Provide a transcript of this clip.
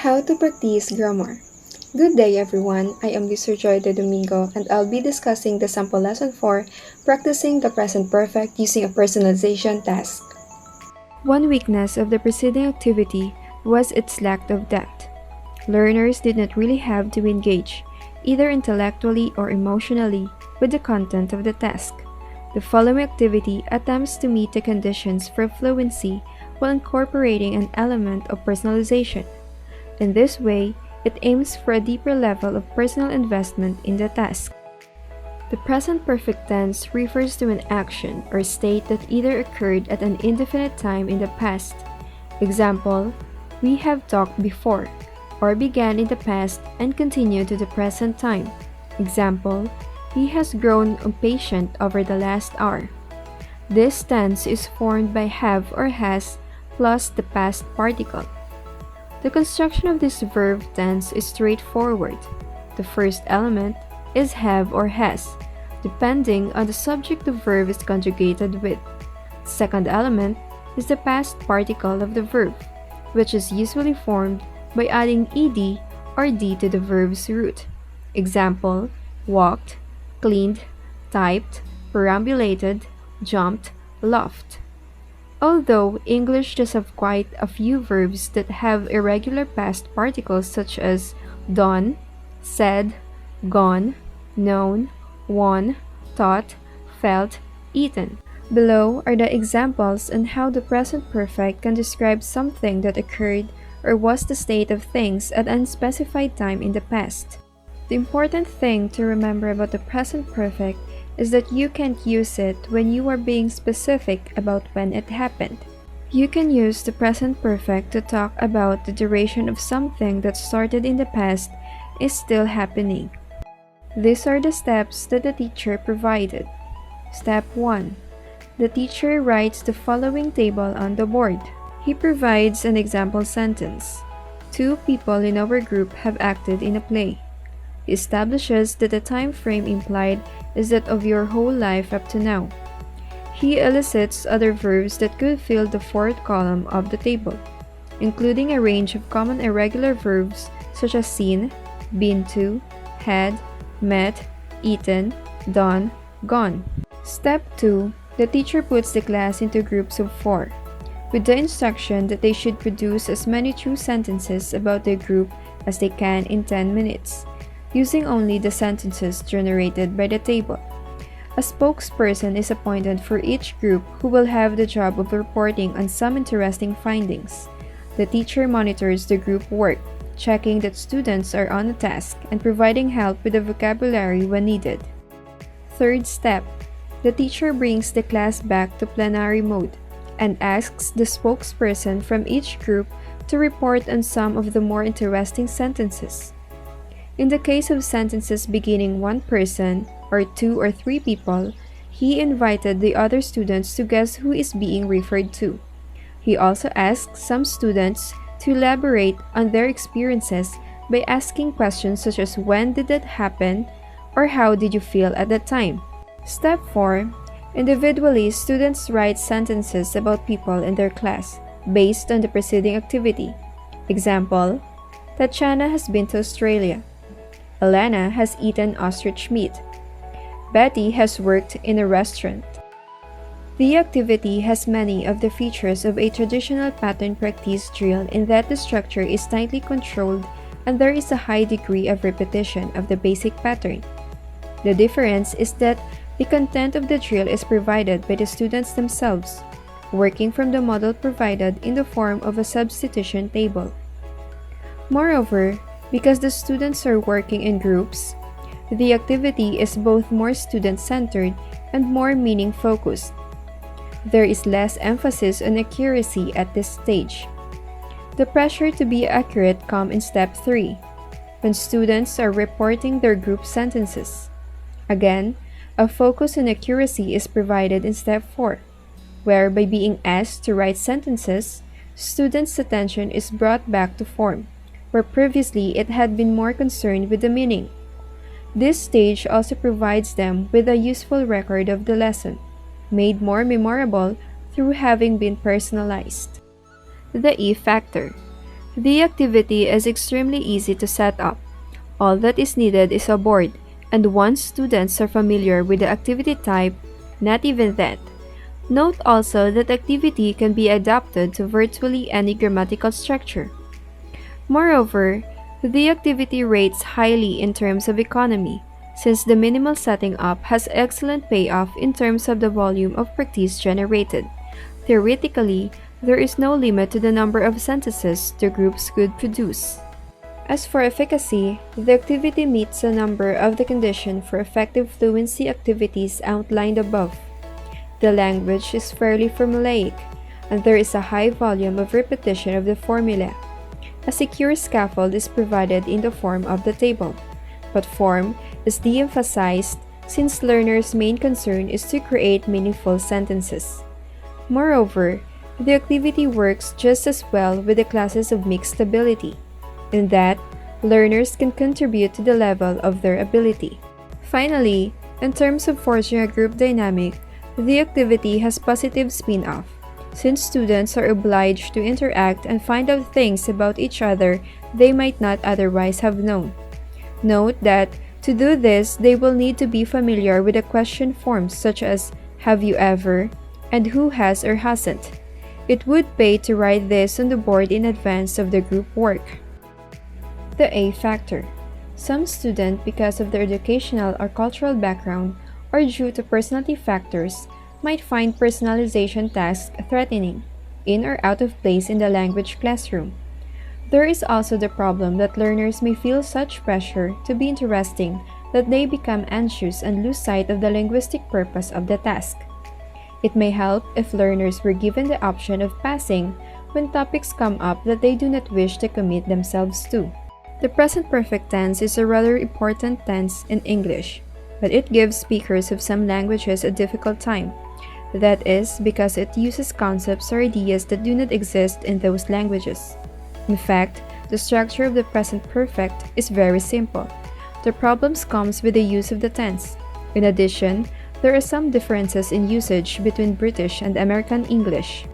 How to practice grammar. Good day everyone, I am Mr. Joy de Domingo and I'll be discussing the sample lesson for practicing the present perfect using a personalization task. One weakness of the preceding activity was its lack of depth. Learners did not really have to engage, either intellectually or emotionally, with the content of the task. The following activity attempts to meet the conditions for fluency while incorporating an element of personalization. In this way, it aims for a deeper level of personal investment in the task. The present perfect tense refers to an action or state that either occurred at an indefinite time in the past. Example, we have talked before, or began in the past and continue to the present time. Example, he has grown impatient over the last hour. This tense is formed by have or has plus the past particle. The construction of this verb tense is straightforward. The first element is have or has, depending on the subject the verb is conjugated with. The second element is the past particle of the verb, which is usually formed by adding ed or d to the verb's root. Example, walked, cleaned, typed, perambulated, jumped, laughed. Although English does have quite a few verbs that have irregular past particles such as done, said, gone, known, won, taught, felt, eaten. Below are the examples on how the present perfect can describe something that occurred or was the state of things at an unspecified time in the past. The important thing to remember about the present perfect is that you can't use it when you are being specific about when it happened. You can use the present perfect to talk about the duration of something that started in the past is still happening. These are the steps that the teacher provided. Step 1. The teacher writes the following table on the board. He provides an example sentence. 2 people in our group have acted in a play. He establishes that the time frame implied is that of your whole life up to now. He elicits other verbs that could fill the fourth column of the table, including a range of common irregular verbs such as seen, been to, had, met, eaten, done, gone. Step 2. The teacher puts the class into groups of 4, with the instruction that they should produce as many true sentences about their group as they can in 10 minutes. Using only the sentences generated by the table. A spokesperson is appointed for each group who will have the job of reporting on some interesting findings. The teacher monitors the group work, checking that students are on the task and providing help with the vocabulary when needed. Third step. The teacher brings the class back to plenary mode and asks the spokesperson from each group to report on some of the more interesting sentences. In the case of sentences beginning one person, or 2 or 3 people, he invited the other students to guess who is being referred to. He also asked some students to elaborate on their experiences by asking questions such as when did that happen or how did you feel at that time. Step 4. Individually, students write sentences about people in their class based on the preceding activity. Example, Tatiana has been to Australia. Elena has eaten ostrich meat. Betty has worked in a restaurant. The activity has many of the features of a traditional pattern practice drill in that the structure is tightly controlled and there is a high degree of repetition of the basic pattern. The difference is that the content of the drill is provided by the students themselves, working from the model provided in the form of a substitution table. Moreover, because the students are working in groups, the activity is both more student-centered and more meaning-focused. There is less emphasis on accuracy at this stage. The pressure to be accurate comes in step 3, when students are reporting their group sentences. Again, a focus on accuracy is provided in step 4, where by being asked to write sentences, students' attention is brought back to form, where previously it had been more concerned with the meaning. This stage also provides them with a useful record of the lesson, made more memorable through having been personalized. The E factor. The activity is extremely easy to set up. All that is needed is a board, and once students are familiar with the activity type, not even that. Note also that activity can be adapted to virtually any grammatical structure. Moreover, the activity rates highly in terms of economy, since the minimal setting up has excellent payoff in terms of the volume of practice generated. Theoretically, there is no limit to the number of sentences the groups could produce. As for efficacy, the activity meets a number of the conditions for effective fluency activities outlined above. The language is fairly formulaic, and there is a high volume of repetition of the formula. A secure scaffold is provided in the form of the table, but form is de-emphasized since learners' main concern is to create meaningful sentences. Moreover, the activity works just as well with the classes of mixed ability, in that learners can contribute to the level of their ability. Finally, in terms of forging a group dynamic, the activity has positive spin-off, since students are obliged to interact and find out things about each other they might not otherwise have known. Note that to do this, they will need to be familiar with the question forms such as "Have you ever?" and "Who has or hasn't?" It would pay to write this on the board in advance of the group work. The A factor. Some students, because of their educational or cultural background, or due to personality factors, might find personalization tasks threatening, in or out of place in the language classroom. There is also the problem that learners may feel such pressure to be interesting that they become anxious and lose sight of the linguistic purpose of the task. It may help if learners were given the option of passing when topics come up that they do not wish to commit themselves to. The present perfect tense is a rather important tense in English, but it gives speakers of some languages a difficult time. That is because it uses concepts or ideas that do not exist in those languages. In fact, the structure of the present perfect is very simple. The problems comes with the use of the tense. In addition, there are some differences in usage between British and American English.